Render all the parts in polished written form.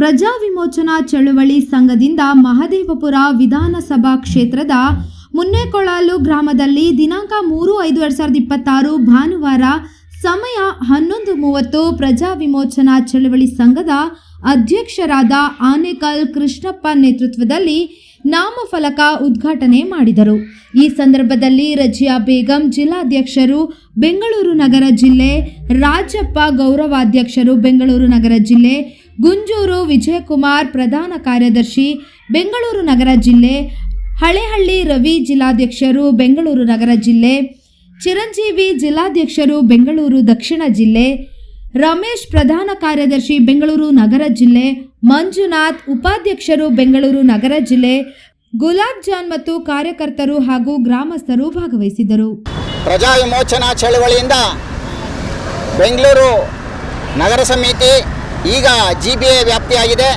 ಪ್ರಜಾ ವಿಮೋಚನಾ ಚಳುವಳಿ ಸಂಘದಿಂದ ಮಹದೇವಪುರ ವಿಧಾನಸಭಾ ಕ್ಷೇತ್ರದ ಮುನ್ನೇಕೊಳಲು ಗ್ರಾಮದಲ್ಲಿ ದಿನಾಂಕ 3/5/2026 ಭಾನುವಾರ ಸಮಯ 11:30 ಪ್ರಜಾ ವಿಮೋಚನಾ ಚಳುವಳಿ ಸಂಘದ ಅಧ್ಯಕ್ಷರಾದ ಆನೇಕಲ್ ಕೃಷ್ಣಪ್ಪ ನೇತೃತ್ವದಲ್ಲಿ ನಾಮಫಲಕ ಉದ್ಘಾಟನೆ ಮಾಡಿದರು. ಈ ಸಂದರ್ಭದಲ್ಲಿ ರಜಿಯಾ ಬೇಗಂ ಜಿಲ್ಲಾಧ್ಯಕ್ಷರು ಬೆಂಗಳೂರು ನಗರ ಜಿಲ್ಲೆ, ರಾಜಪ್ಪ ಗೌರವಾಧ್ಯಕ್ಷರು ಬೆಂಗಳೂರು ನಗರ ಜಿಲ್ಲೆ, ಗುಂಜೂರು ವಿಜಯಕುಮಾರ್ ಪ್ರಧಾನ ಕಾರ್ಯದರ್ಶಿ ಬೆಂಗಳೂರು ನಗರ ಜಿಲ್ಲೆ, ಹಳೆಹಳ್ಳಿ ರವಿ ಜಿಲ್ಲಾಧ್ಯಕ್ಷರು ಬೆಂಗಳೂರು ನಗರ ಜಿಲ್ಲೆ, ಚಿರಂಜೀವಿ ಜಿಲ್ಲಾಧ್ಯಕ್ಷರು ಬೆಂಗಳೂರು ದಕ್ಷಿಣ ಜಿಲ್ಲೆ, ರಮೇಶ್ ಪ್ರಧಾನ ಕಾರ್ಯದರ್ಶಿ ಬೆಂಗಳೂರು ನಗರ ಜಿಲ್ಲೆ, ಮಂಜುನಾಥ್ ಉಪಾಧ್ಯಕ್ಷರು ಬೆಂಗಳೂರು ನಗರ ಜಿಲ್ಲೆ, ಗುಲಾಬ್ ಜಾನ್ ಮತ್ತು ಕಾರ್ಯಕರ್ತರು ಹಾಗೂ ಗ್ರಾಮಸ್ಥರು ಭಾಗವಹಿಸಿದ್ದರು. ಪ್ರಜಾ ವಿಮೋಚನಾ ಚಳವಳಿಯಿಂದ ಬೆಂಗಳೂರು ನಗರ ಸಮಿತಿ ಈಗ GBA ವ್ಯಾಪ್ತಿಯಾಗಿದೆ.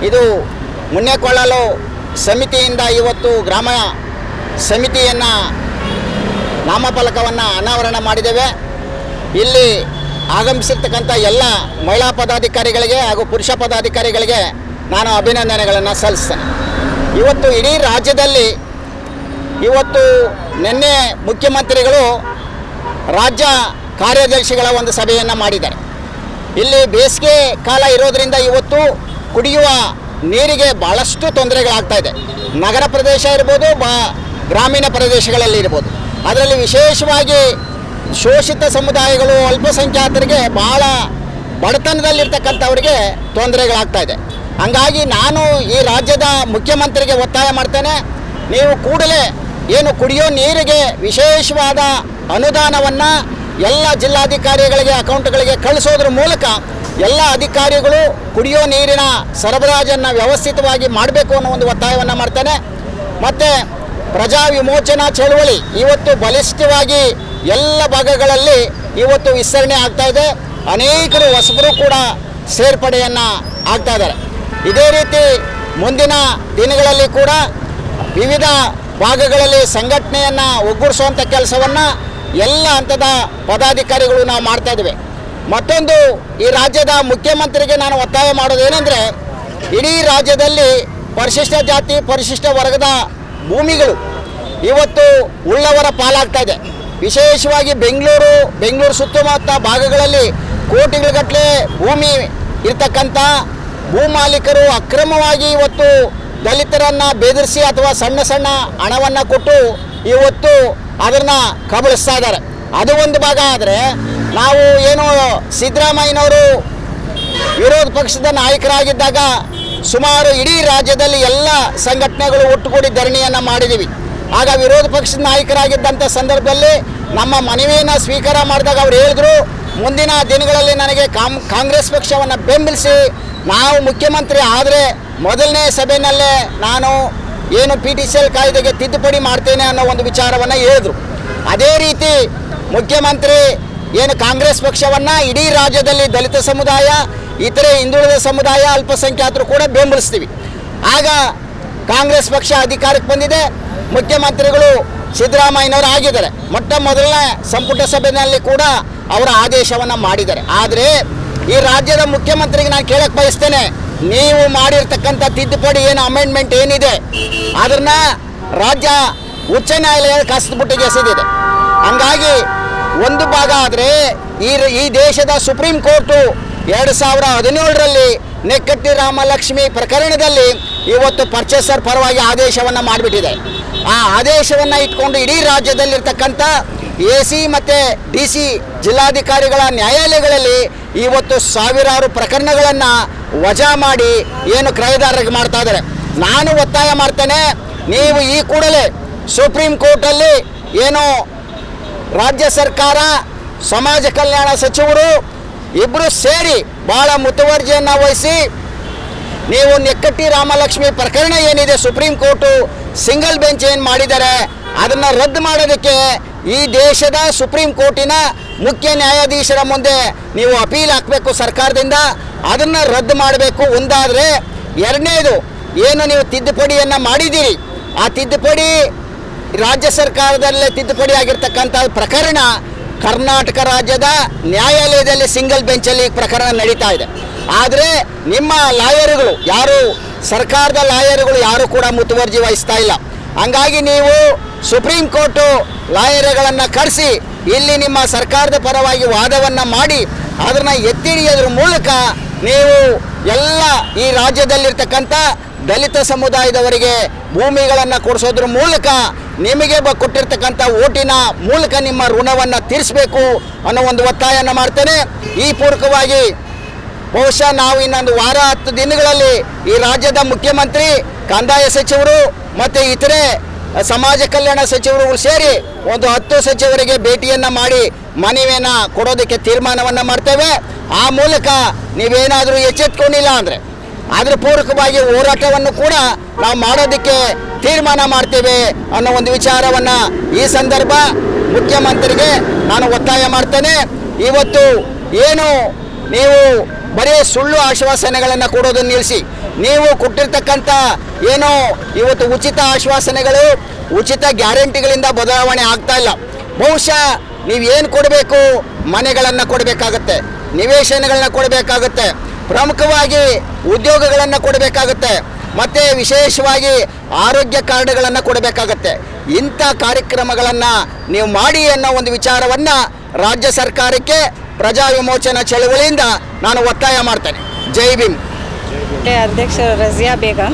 ಇದು ಮುನ್ನೇಕೊಳಲು ಸಮಿತಿಯಿಂದ ಇವತ್ತು ಗ್ರಾಮ ಸಮಿತಿಯನ್ನು ನಾಮಫಲಕವನ್ನು ಅನಾವರಣ ಮಾಡಿದ್ದೇವೆ. ಇಲ್ಲಿ ಆಗಮಿಸಿರ್ತಕ್ಕಂಥ ಎಲ್ಲ ಮಹಿಳಾ ಪದಾಧಿಕಾರಿಗಳಿಗೆ ಹಾಗೂ ಪುರುಷ ಪದಾಧಿಕಾರಿಗಳಿಗೆ ನಾನು ಅಭಿನಂದನೆಗಳನ್ನು ಸಲ್ಲಿಸ್ತೇನೆ. ಇವತ್ತು ಇಡೀ ರಾಜ್ಯದಲ್ಲಿ ಇವತ್ತು ನಿನ್ನೆ ಮುಖ್ಯಮಂತ್ರಿಗಳು ರಾಜ್ಯ ಕಾರ್ಯದರ್ಶಿಗಳ ಒಂದು ಸಭೆಯನ್ನು ಮಾಡಿದ್ದಾರೆ. ಇಲ್ಲಿ ಬೇಸಿಗೆ ಕಾಲ ಇರೋದರಿಂದ ಇವತ್ತು ಕುಡಿಯುವ ನೀರಿಗೆ ಭಾಳಷ್ಟು ತೊಂದರೆಗಳಾಗ್ತಾ ಇದೆ. ನಗರ ಪ್ರದೇಶ ಇರ್ಬೋದು, ಗ್ರಾಮೀಣ ಪ್ರದೇಶಗಳಲ್ಲಿ ಇರ್ಬೋದು. ಅದರಲ್ಲಿ ವಿಶೇಷವಾಗಿ ಶೋಷಿತ ಸಮುದಾಯಗಳು, ಅಲ್ಪಸಂಖ್ಯಾತರಿಗೆ ಭಾಳ ಬಡತನದಲ್ಲಿರ್ತಕ್ಕಂಥವ್ರಿಗೆ ತೊಂದರೆಗಳಾಗ್ತಾ ಇದೆ. ಹಂಗಾಗಿ ನಾನು ಈ ರಾಜ್ಯದ ಮುಖ್ಯಮಂತ್ರಿಗೆ ಒತ್ತಾಯ ಮಾಡ್ತೇನೆ, ನೀವು ಕೂಡಲೇ ಏನು ಕುಡಿಯೋ ನೀರಿಗೆ ವಿಶೇಷವಾದ ಅನುದಾನವನ್ನು ಎಲ್ಲ ಜಿಲ್ಲಾಧಿಕಾರಿಗಳಿಗೆ ಅಕೌಂಟ್ಗಳಿಗೆ ಕಳಿಸೋದ್ರ ಮೂಲಕ ಎಲ್ಲ ಅಧಿಕಾರಿಗಳು ಕುಡಿಯೋ ನೀರಿನ ಸರಬರಾಜನ್ನು ವ್ಯವಸ್ಥಿತವಾಗಿ ಮಾಡಬೇಕು ಅನ್ನೋ ಒಂದು ಒತ್ತಾಯವನ್ನು ಮಾಡ್ತೇನೆ. ಮತ್ತು ಪ್ರಜಾ ವಿಮೋಚನಾ ಚಳವಳಿ ಇವತ್ತು ಬಲಿಷ್ಠವಾಗಿ ಎಲ್ಲ ಭಾಗಗಳಲ್ಲಿ ಇವತ್ತು ವಿಸ್ತರಣೆ ಆಗ್ತಾ ಇದೆ. ಅನೇಕರು ಹೊಸಬರು ಕೂಡ ಸೇರ್ಪಡೆಯನ್ನು ಆಗ್ತಾ ಇದ್ದಾರೆ. ಇದೇ ರೀತಿ ಮುಂದಿನ ದಿನಗಳಲ್ಲಿ ಕೂಡ ವಿವಿಧ ಭಾಗಗಳಲ್ಲಿ ಸಂಘಟನೆಯನ್ನು ಒಗ್ಗೂಡಿಸುವಂಥ ಕೆಲಸವನ್ನು ಎಲ್ಲ ಹಂತದ ಪದಾಧಿಕಾರಿಗಳು ನಾವು ಮಾಡ್ತಾ ಇದ್ದೇವೆ. ಮತ್ತೊಂದು, ಈ ರಾಜ್ಯದ ಮುಖ್ಯಮಂತ್ರಿಗೆ ನಾನು ಒತ್ತಾಯ ಮಾಡೋದೇನೆಂದರೆ, ಇಡೀ ರಾಜ್ಯದಲ್ಲಿ ಪರಿಶಿಷ್ಟ ಜಾತಿ ಪರಿಶಿಷ್ಟ ವರ್ಗದ ಭೂಮಿಗಳು ಇವತ್ತು ಉಳ್ಳವರ ಪಾಲಾಗ್ತಾ ಇದೆ. ವಿಶೇಷವಾಗಿ ಬೆಂಗಳೂರು ಸುತ್ತಮುತ್ತ ಭಾಗಗಳಲ್ಲಿ ಕೋಟಿಗಟ್ಟಲೆ ಭೂಮಿ ಇರ್ತಕ್ಕಂಥ ಭೂಮಾಲೀಕರು ಅಕ್ರಮವಾಗಿ ಇವತ್ತು ದಲಿತರನ್ನು ಬೆದರಿಸಿ ಅಥವಾ ಸಣ್ಣ ಸಣ್ಣ ಹಣವನ್ನು ಕೊಟ್ಟು ಇವತ್ತು ಅದನ್ನು ಕಬಳಿಸ್ತಾ ಇದ್ದಾರೆ. ಅದು ಒಂದು ಭಾಗ. ಆದರೆ ನಾವು ಏನು ಸಿದ್ದರಾಮಯ್ಯನವರು ವಿರೋಧ ಪಕ್ಷದ ನಾಯಕರಾಗಿದ್ದಾಗ ಸುಮಾರು ಇಡೀ ರಾಜ್ಯದಲ್ಲಿ ಎಲ್ಲ ಸಂಘಟನೆಗಳು ಒಟ್ಟುಗೂಡಿ ಧರಣಿಯನ್ನು ಮಾಡಿದ್ದೀವಿ. ಆಗ ವಿರೋಧ ಪಕ್ಷದ ನಾಯಕರಾಗಿದ್ದಂಥ ಸಂದರ್ಭದಲ್ಲಿ ನಮ್ಮ ಮನವಿಯನ್ನು ಸ್ವೀಕಾರ ಮಾಡಿದಾಗ ಅವ್ರು ಹೇಳಿದ್ರು, ಮುಂದಿನ ದಿನಗಳಲ್ಲಿ ನನಗೆ ಕಾಂಗ್ರೆಸ್ ಪಕ್ಷವನ್ನು ಬೆಂಬಲಿಸಿ ನಾವು ಮುಖ್ಯಮಂತ್ರಿ ಆದರೆ ಮೊದಲನೇ ಸಭೆಯಲ್ಲೇ ನಾನು ಏನು PTCL ಕಾಯ್ದೆಗೆ ತಿದ್ದುಪಡಿ ಮಾಡ್ತೇನೆ ಅನ್ನೋ ಒಂದು ವಿಚಾರವನ್ನು ಹೇಳಿದ್ರು. ಅದೇ ರೀತಿ ಮುಖ್ಯಮಂತ್ರಿ ಏನು ಕಾಂಗ್ರೆಸ್ ಪಕ್ಷವನ್ನು ಇಡೀ ರಾಜ್ಯದಲ್ಲಿ ದಲಿತ ಸಮುದಾಯ, ಇತರೆ ಹಿಂದುಳಿದ ಸಮುದಾಯ, ಅಲ್ಪಸಂಖ್ಯಾತರು ಕೂಡ ಬೆಂಬಲಿಸ್ತೀವಿ. ಆಗ ಕಾಂಗ್ರೆಸ್ ಪಕ್ಷ ಅಧಿಕಾರಕ್ಕೆ ಬಂದಿದೆ, ಮುಖ್ಯಮಂತ್ರಿಗಳು ಸಿದ್ದರಾಮಯ್ಯನವರು ಆಗಿದ್ದಾರೆ. ಮೊದಲನೇ ಸಂಪುಟ ಸಭೆಯಲ್ಲಿ ಕೂಡ ಅವರ ಆದೇಶವನ್ನು ಮಾಡಿದ್ದಾರೆ. ಆದರೆ ಈ ರಾಜ್ಯದ ಮುಖ್ಯಮಂತ್ರಿಗೆ ನಾನು ಕೇಳಕ್ಕೆ ಬಯಸ್ತೇನೆ, ನೀವು ಮಾಡಿರ್ತಕ್ಕಂಥ ತಿದ್ದುಪಡಿ ಏನು ಅಮೆಂಡ್ಮೆಂಟ್ ಏನಿದೆ ಅದನ್ನು ರಾಜ್ಯ ಉಚ್ಚ ನ್ಯಾಯಾಲಯ ಕಸದ್ಬುಟ್ಟಿಗೆ ಎಸೆದಿದೆ. ಹಂಗಾಗಿ ಒಂದು ಭಾಗ ಆದರೆ ಈ ದೇಶದ ಸುಪ್ರೀಂ ಕೋರ್ಟು 2017ರಲ್ಲಿ ನೆಕ್ಕಟ್ಟಿ ರಾಮಲಕ್ಷ್ಮಿ ಪ್ರಕರಣದಲ್ಲಿ ಇವತ್ತು ಪರ್ಚೇಸರ್ ಪರವಾಗಿ ಆದೇಶವನ್ನು ಮಾಡಿಬಿಟ್ಟಿದೆ. ಆ ಆದೇಶವನ್ನು ಇಟ್ಕೊಂಡು ಇಡೀ ರಾಜ್ಯದಲ್ಲಿರ್ತಕ್ಕಂಥ AC ಮತ್ತು DC ಜಿಲ್ಲಾಧಿಕಾರಿಗಳ ನ್ಯಾಯಾಲಯಗಳಲ್ಲಿ ಇವತ್ತು ಸಾವಿರಾರು ಪ್ರಕರಣಗಳನ್ನು ವಜಾ ಮಾಡಿ ಏನು ಕ್ರಯದಾರರಿಗೆ ಮಾಡ್ತಾ ಇದ್ದಾರೆ. ನಾನು ಒತ್ತಾಯ ಮಾಡ್ತೇನೆ, ನೀವು ಈ ಕೂಡಲೇ ಸುಪ್ರೀಂ ಕೋರ್ಟಲ್ಲಿ ಏನು ರಾಜ್ಯ ಸರ್ಕಾರ, ಸಮಾಜ ಕಲ್ಯಾಣ ಸಚಿವರು ಇಬ್ಬರು ಸೇರಿ ಭಾಳ ಮುತುವರ್ಜಿಯನ್ನು ವಹಿಸಿ ನೀವು ನೆಕ್ಕಟ್ಟಿ ರಾಮಲಕ್ಷ್ಮಿ ಪ್ರಕರಣ ಏನಿದೆ ಸುಪ್ರೀಂ ಕೋರ್ಟು ಸಿಂಗಲ್ ಬೆಂಚ್ ಏನು ಮಾಡಿದ್ದಾರೆ ಅದನ್ನು ರದ್ದು ಮಾಡೋದಕ್ಕೆ ಈ ದೇಶದ ಸುಪ್ರೀಂ ಕೋರ್ಟಿನ ಮುಖ್ಯ ನ್ಯಾಯಾಧೀಶರ ಮುಂದೆ ನೀವು ಅಪೀಲ್ ಹಾಕಬೇಕು ಸರ್ಕಾರದಿಂದ. ಅದನ್ನು ರದ್ದು ಮಾಡಬೇಕು ಒಂದಾದರೆ. ಎರಡನೇದು, ಏನು ನೀವು ತಿದ್ದುಪಡಿಯನ್ನು ಮಾಡಿದ್ದೀರಿ, ಆ ತಿದ್ದುಪಡಿ ರಾಜ್ಯ ಸರ್ಕಾರದಲ್ಲೇ ತಿದ್ದುಪಡಿ ಆಗಿರ್ತಕ್ಕಂಥ ಪ್ರಕರಣ ಕರ್ನಾಟಕ ರಾಜ್ಯದ ನ್ಯಾಯಾಲಯದಲ್ಲಿ ಸಿಂಗಲ್ ಬೆಂಚಲ್ಲಿ ಪ್ರಕರಣ ನಡೀತಾ ಇದೆ. ಆದರೆ ನಿಮ್ಮ ಲಾಯರ್ಗಳು ಯಾರು ಸರ್ಕಾರದ ಲಾಯರ್ಗಳು ಯಾರು ಕೂಡ ಮುತುವರ್ಜಿ ವಹಿಸ್ತಾ ಇಲ್ಲ. ಹಂಗಾಗಿ ನೀವು ಸುಪ್ರೀಂ ಕೋರ್ಟು ಲಾಯರ್ಗಳನ್ನು ಕರೆಸಿ ಇಲ್ಲಿ ನಿಮ್ಮ ಸರ್ಕಾರದ ಪರವಾಗಿ ವಾದವನ್ನು ಮಾಡಿ ಅದನ್ನು ಎತ್ತಿಡಿಯೋದ್ರ ಮೂಲಕ ನೀವು ಎಲ್ಲ ಈ ರಾಜ್ಯದಲ್ಲಿರ್ತಕ್ಕಂಥ ದಲಿತ ಸಮುದಾಯದವರಿಗೆ ಭೂಮಿಗಳನ್ನು ಕೊಡಿಸೋದ್ರ ಮೂಲಕ ನಿಮಗೆ ಕೊಟ್ಟಿರ್ತಕ್ಕಂಥ ಓಟಿನ ಮೂಲಕ ನಿಮ್ಮ ಋಣವನ್ನು ತೀರಿಸಬೇಕು ಅನ್ನೋ ಒಂದು ಒತ್ತಾಯವನ್ನು ಮಾಡ್ತೇನೆ. ಈ ಪೂರ್ವಕವಾಗಿ ಬಹುಶಃ ನಾವು ಇನ್ನೊಂದು ವಾರ 10 ದಿನಗಳಲ್ಲಿ ಈ ರಾಜ್ಯದ ಮುಖ್ಯಮಂತ್ರಿ, ಕಂದಾಯ ಸಚಿವರು ಮತ್ತು ಇತರೆ ಸಮಾಜ ಕಲ್ಯಾಣ ಸಚಿವರು ಸೇರಿ ಒಂದು 10 ಸಚಿವರಿಗೆ ಭೇಟಿಯನ್ನು ಮಾಡಿ ಮನವಿಯನ್ನು ಕೊಡೋದಕ್ಕೆ ತೀರ್ಮಾನವನ್ನು ಮಾಡ್ತೇವೆ. ಆ ಮೂಲಕ ನೀವೇನಾದರೂ ಎಚ್ಚೆತ್ಕೊಂಡಿಲ್ಲ ಅಂದರೆ ಅದರ ಪೂರಕವಾಗಿ ಹೋರಾಟವನ್ನು ಕೂಡ ನಾವು ಮಾಡೋದಕ್ಕೆ ತೀರ್ಮಾನ ಮಾಡ್ತೇವೆ ಅನ್ನೋ ಒಂದು ವಿಚಾರವನ್ನು ಈ ಸಂದರ್ಭ ಮುಖ್ಯಮಂತ್ರಿಗೆ ನಾನು ಒತ್ತಾಯ ಮಾಡ್ತೇನೆ. ಇವತ್ತು ಏನು ನೀವು ಬರೀ ಸುಳ್ಳು ಆಶ್ವಾಸನೆಗಳನ್ನು ಕೊಡೋದನ್ನು ನಿಲ್ಲಿಸಿ, ನೀವು ಕೊಟ್ಟಿರ್ತಕ್ಕಂಥ ಏನು ಇವತ್ತು ಉಚಿತ ಆಶ್ವಾಸನೆಗಳು, ಉಚಿತ ಗ್ಯಾರಂಟಿಗಳಿಂದ ಬದಲಾವಣೆ ಆಗ್ತಾ ಇಲ್ಲ. ಬಹುಶಃ ನೀವೇನು ಕೊಡಬೇಕು, ಮನೆಗಳನ್ನು ಕೊಡಬೇಕಾಗತ್ತೆ, ನಿವೇಶನಗಳನ್ನ ಕೊಡಬೇಕಾಗತ್ತೆ, ಪ್ರಮುಖವಾಗಿ ಉದ್ಯೋಗಗಳನ್ನು ಕೊಡಬೇಕಾಗತ್ತೆ, ಮತ್ತು ವಿಶೇಷವಾಗಿ ಆರೋಗ್ಯ ಕಾರ್ಡ್ಗಳನ್ನು ಕೊಡಬೇಕಾಗತ್ತೆ. ಇಂಥ ಕಾರ್ಯಕ್ರಮಗಳನ್ನು ನೀವು ಮಾಡಿ ಅನ್ನೋ ಒಂದು ವಿಚಾರವನ್ನು ರಾಜ್ಯ ಸರ್ಕಾರಕ್ಕೆ ಪ್ರಜಾ ವಿಮೋಚನಾ ಚಳವಳಿಯಿಂದ ನಾನು ಒತ್ತಾಯ ಮಾಡ್ತೇನೆ. ಜೈ ಭೀಮ್. ಅಧ್ಯಕ್ಷ ರಜಿಯಾ ಬೇಗಂ.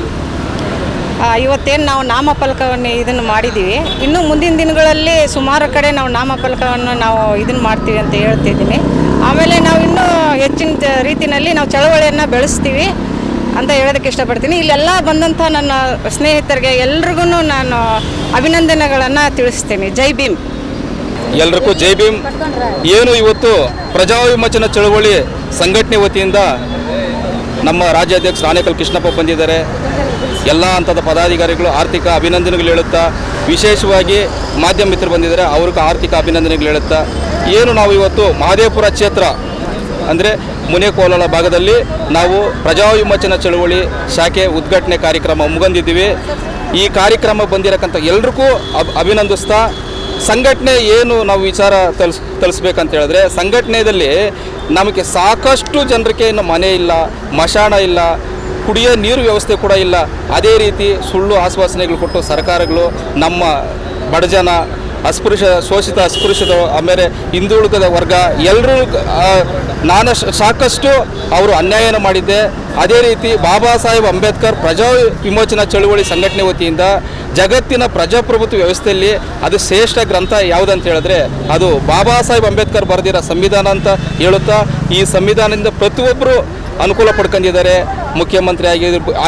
ಇವತ್ತೇನು ನಾವು ನಾಮಫಲಕವನ್ನು ಇದನ್ನು ಮಾಡಿದ್ದೀವಿ. ಇನ್ನು ಮುಂದಿನ ದಿನಗಳಲ್ಲಿ ಸುಮಾರು ಕಡೆ ನಾವು ನಾಮಫಲಕವನ್ನು ನಾವು ಇದನ್ನು ಮಾಡ್ತೀವಿ ಅಂತ ಹೇಳ್ತಿದ್ದೀನಿ. ಆಮೇಲೆ ನಾವು ಇನ್ನೂ ಹೆಚ್ಚಿನ ರೀತಿಯಲ್ಲಿ ನಾವು ಚಳವಳಿಯನ್ನು ಬೆಳೆಸ್ತೀವಿ ಅಂತ ಹೇಳೋದಕ್ಕೆ ಇಷ್ಟಪಡ್ತೀನಿ. ಇಲ್ಲೆಲ್ಲ ಬಂದಂಥ ನನ್ನ ಸ್ನೇಹಿತರಿಗೆ ಎಲ್ರಿಗೂ ನಾನು ಅಭಿನಂದನೆಗಳನ್ನು ತಿಳಿಸ್ತೀನಿ. ಜೈ ಭೀಮ್. ಎಲ್ರಿಗೂ ಜೈ ಭೀಮ್. ಏನು ಇವತ್ತು ಪ್ರಜಾ ವಿಮೋಚನಾ ಚಳವಳಿ ಸಂಘಟನೆ ವತಿಯಿಂದ ನಮ್ಮ ರಾಜ್ಯಾಧ್ಯಕ್ಷ ಆನೇಕಲ್ ಕೃಷ್ಣಪ್ಪ ಬಂದಿದ್ದಾರೆ. ಎಲ್ಲ ಹಂತದ ಪದಾಧಿಕಾರಿಗಳು ಆರ್ಥಿಕ ಅಭಿನಂದನೆಗಳು ಹೇಳುತ್ತಾ, ವಿಶೇಷವಾಗಿ ಮಾಧ್ಯಮ ಮಿತ್ರರು ಬಂದಿದ್ದಾರೆ, ಅವ್ರಿಗೂ ಆರ್ಥಿಕ ಅಭಿನಂದನೆಗಳು ಹೇಳುತ್ತಾ, ಏನು ನಾವು ಇವತ್ತು ಮಹದೇವಪುರ ಕ್ಷೇತ್ರ ಅಂದರೆ ಮುನೇಕೋಲಾಲ ಭಾಗದಲ್ಲಿ ನಾವು ಪ್ರಜಾ ವಿಮೋಚನಾ ಚಳವಳಿ ಶಾಖೆ ಉದ್ಘಾಟನೆ ಕಾರ್ಯಕ್ರಮ ಮುಗಿದಿದ್ದೀವಿ. ಈ ಕಾರ್ಯಕ್ರಮ ಬಂದಿರಕ್ಕಂಥ ಎಲ್ರಿಗೂ ಅಭಿನಂದಿಸ್ತಾ, ಸಂಘಟನೆ ಏನು ನಾವು ವಿಚಾರ ತಿಳಿಸ್ಬೇಕಂತ ಹೇಳಿದ್ರೆ, ಸಂಘಟನೆಯಲ್ಲಿ ನಮಗೆ ಸಾಕಷ್ಟು ಜನರಿಗೆ ಇನ್ನು ಮನೆ ಇಲ್ಲ, ಮಶಾಣ ಇಲ್ಲ, ಕುಡಿಯೋ ನೀರು ವ್ಯವಸ್ಥೆ ಕೂಡ ಇಲ್ಲ. ಅದೇ ರೀತಿ ಸುಳ್ಳು ಆಶ್ವಾಸನೆಗಳು ಕೊಟ್ಟು ಸರ್ಕಾರಗಳು ನಮ್ಮ ಬಡಜನ, ಶೋಷಿತ ಅಸ್ಪೃಶ್ಯದ, ಆಮೇಲೆ ಹಿಂದುಳಿದ ವರ್ಗ ಎಲ್ಲರೂ ನಾನು ಸಾಕಷ್ಟು ಅವರು ಅನ್ಯಾಯನ ಮಾಡಿದ್ದೆ. ಅದೇ ರೀತಿ ಬಾಬಾ ಸಾಹೇಬ್ ಅಂಬೇಡ್ಕರ್ ಪ್ರಜಾ ವಿಮೋಚನಾ ಚಳುವಳಿ ಸಂಘಟನೆ ವತಿಯಿಂದ ಜಗತ್ತಿನ ಪ್ರಜಾಪ್ರಭುತ್ವ ವ್ಯವಸ್ಥೆಯಲ್ಲಿ ಅದು ಶ್ರೇಷ್ಠ ಗ್ರಂಥ ಯಾವುದಂತ ಹೇಳಿದ್ರೆ ಅದು ಬಾಬಾ ಸಾಹೇಬ್ ಅಂಬೇಡ್ಕರ್ ಬರೆದಿರೋ ಸಂವಿಧಾನ ಅಂತ ಹೇಳುತ್ತಾ, ಈ ಸಂವಿಧಾನದಿಂದ ಪ್ರತಿಯೊಬ್ಬರು ಅನುಕೂಲ ಪಡ್ಕೊಂಡಿದ್ದಾರೆ. ಮುಖ್ಯಮಂತ್ರಿ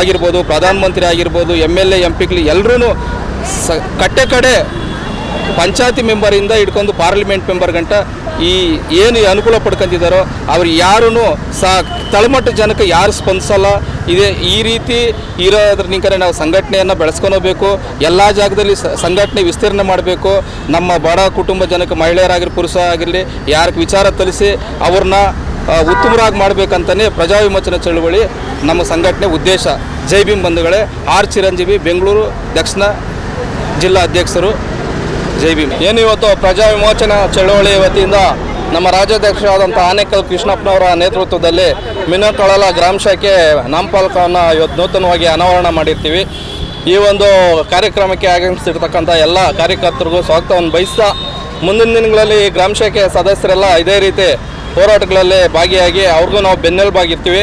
ಆಗಿರ್ಬೋದು, ಪ್ರಧಾನಮಂತ್ರಿ ಆಗಿರ್ಬೋದು, MLA MP ಎಲ್ಲರೂ ಕಡೆ ಪಂಚಾಯತಿ ಮೆಂಬರಿಂದ ಹಿಡ್ಕೊಂಡು ಪಾರ್ಲಿಮೆಂಟ್ ಮೆಂಬರ್ ಗಂಟ ಈ ಏನು ಅನುಕೂಲ ಪಡ್ಕೊಂಡಿದ್ದಾರೋ ಅವ್ರು ಯಾರೂ ತಳಮಟ್ಟ ಜನಕ್ಕೆ ಯಾರು ಸ್ಪಂದಿಸಲ್ಲ. ಈ ರೀತಿ ಇರೋದ್ರ ನಿಂಕರೆ ನಾವು ಸಂಘಟನೆಯನ್ನು ಬೆಳೆಸ್ಕೊಂಡು ಹೋಗಬೇಕು. ಎಲ್ಲ ಜಾಗದಲ್ಲಿ ಸಂಘಟನೆ ವಿಸ್ತೀರ್ಣೆ ಮಾಡಬೇಕು. ನಮ್ಮ ಬಡ ಕುಟುಂಬ ಜನಕ್ಕೆ ಮಹಿಳೆಯರಾಗಿರಲಿ ಪುರುಷ ಆಗಿರಲಿ ಯಾರಿಗೆ ವಿಚಾರ ತಿಳಿಸಿ ಅವ್ರನ್ನ ಉತ್ತಮರಾಗಿ ಮಾಡಬೇಕಂತಲೇ ಪ್ರಜಾ ವಿಮೋಚನಾ ಚಳವಳಿ ನಮ್ಮ ಸಂಘಟನೆ ಉದ್ದೇಶ. ಜೈ ಭೀಮ್ ಬಂಧುಗಳೇ. ಚಿರಂಜೀವಿ, ಬೆಂಗಳೂರು ದಕ್ಷಿಣ ಜಿಲ್ಲಾ ಅಧ್ಯಕ್ಷರು. ಜೈ ಭೀಮ್. ಏನು ಇವತ್ತು ಪ್ರಜಾ ವಿಮೋಚನಾ ಚಳವಳಿ ವತಿಯಿಂದ ನಮ್ಮ ರಾಜ್ಯಾಧ್ಯಕ್ಷರಾದಂಥ ಆನೇಕಲ್ ಕೃಷ್ಣಪ್ಪನವರ ನೇತೃತ್ವದಲ್ಲಿ ಮುನೇಕೊಳಲ ಗ್ರಾಮ ಶಾಖೆ ನಾಮಫಲಕವನ್ನು ಇವತ್ತು ನೂತನವಾಗಿ ಅನಾವರಣ ಮಾಡಿರ್ತೀವಿ. ಈ ಒಂದು ಕಾರ್ಯಕ್ರಮಕ್ಕೆ ಆಗಮಿಸಿರ್ತಕ್ಕಂಥ ಎಲ್ಲ ಕಾರ್ಯಕರ್ತರಿಗೂ ಸ್ವಾಗತವನ್ನು ಬಯಸ್ತಾ, ಮುಂದಿನ ದಿನಗಳಲ್ಲಿ ಗ್ರಾಮ ಶಾಖೆ ಸದಸ್ಯರೆಲ್ಲ ಇದೇ ರೀತಿ ಹೋರಾಟಗಳಲ್ಲಿ ಭಾಗಿಯಾಗಿ ಅವ್ರಿಗೂ ನಾವು ಬೆನ್ನೆಲುಬಾಗಿರ್ತೀವಿ.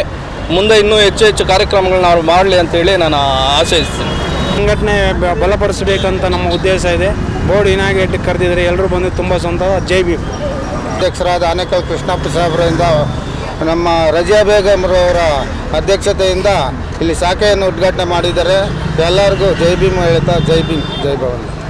ಮುಂದೆ ಇನ್ನೂ ಹೆಚ್ಚು ಕಾರ್ಯಕ್ರಮಗಳನ್ನ ನಾವು ಮಾಡಲಿ ಅಂತೇಳಿ ನಾನು ಆಶಯಿಸ್ತೀನಿ. ಸಂಘಟನೆ ಬಲಪಡಿಸಬೇಕಂತ ನಮ್ಮ ಉದ್ದೇಶ ಇದೆ. ಬೋರ್ಡ್ ಇನಾಗ್ರೇಟ್ ಕರೆದಿದ್ದಾರೆ, ಎಲ್ಲರೂ ಬಂದು ತುಂಬ ಸಂತೋಷ. ಜೈ ಭೀಮ್. ಅಧ್ಯಕ್ಷರಾದ ಆನೇಕಲ್ ಕೃಷ್ಣಪ್ಪ ಸಾಹೇಬರಿಂದ ನಮ್ಮ ರಜಿಯಾ ಬೇಗಂರವರ ಅಧ್ಯಕ್ಷತೆಯಿಂದ ಇಲ್ಲಿ ಶಾಖೆಯನ್ನು ಉದ್ಘಾಟನೆ ಮಾಡಿದ್ದಾರೆ. ಎಲ್ಲರಿಗೂ ಜೈ ಭೀಮ್ ಹೇಳ್ತಾ ಜೈ ಭೀಮ್, ಜೈ ಭವನ್.